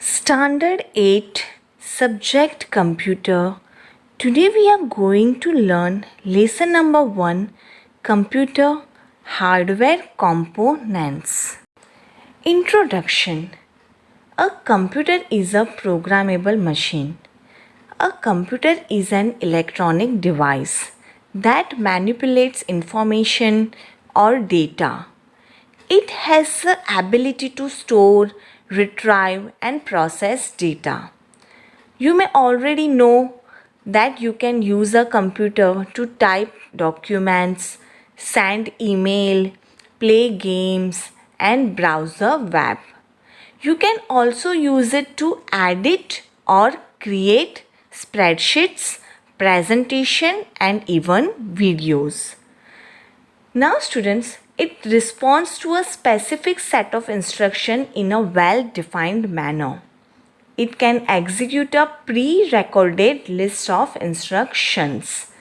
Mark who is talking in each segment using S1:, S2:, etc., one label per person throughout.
S1: Standard 8 Subject Computer. Today we are going to learn lesson number 1, Computer Hardware Components. Introduction. A computer is a programmable machine. A computer is an electronic device that manipulates information or data. It has the ability to store, retrieve, and process data. You may already know that you can use a computer to type documents, send email, play games, and browse the web. You can also use it to edit or create spreadsheets, presentation, and even videos. Now students, it responds to a specific set of instructions in a well-defined manner. It can execute a pre-recorded list of instructions.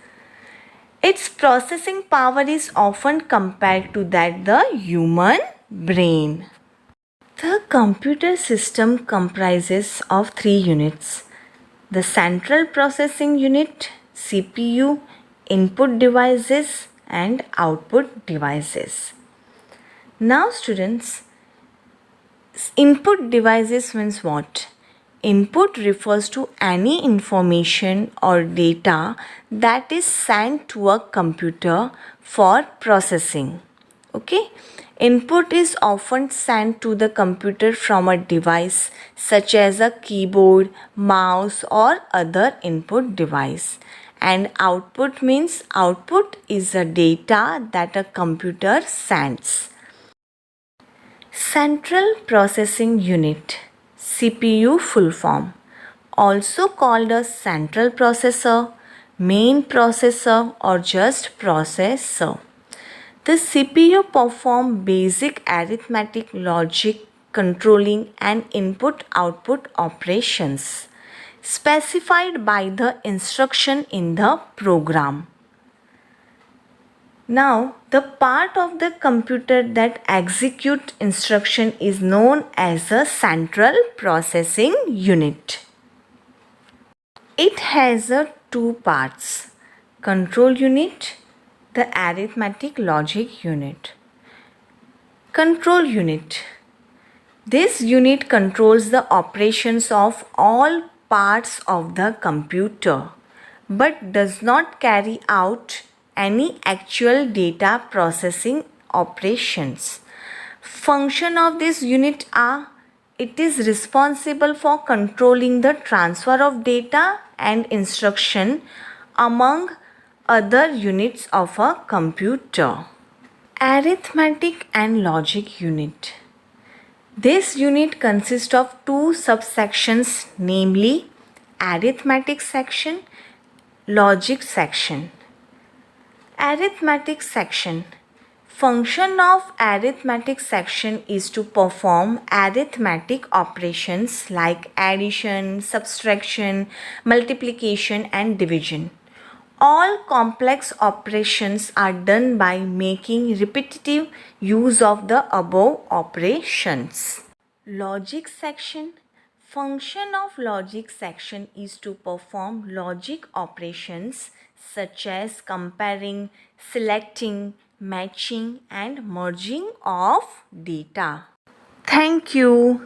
S1: Its processing power is often compared to that of the human brain. The computer system comprises of 3 units: the central processing unit, CPU, input devices, and output devices. Now students, input devices means what? Input refers to any information or data that is sent to a computer for processing. Okay? Input is often sent to the computer from a device such as a keyboard, mouse, or other input device. And output means output is the data that a computer sends. Central Processing Unit, CPU full form, also called a central processor, main processor, or just processor. The CPU performs basic arithmetic, logic, controlling, and input-output operations specified by the instruction in the program. Now, the part of the computer that executes instruction is known as a central processing unit. It has two parts: control unit, the arithmetic logic unit. Control unit. This unit controls the operations of all parts of the computer but does not carry out any actual data processing operations. Function of this unit are: it is responsible for controlling the transfer of data and instruction among other units of a computer. Arithmetic and logic unit. This unit consists of two subsections, namely arithmetic section, logic section. Arithmetic section. Function of arithmetic section is to perform arithmetic operations like addition, subtraction, multiplication, and division. All complex operations are done by making repetitive use of the above operations. Logic section. Function of logic section is to perform logic operations such as comparing, selecting, matching, and merging of data. Thank you.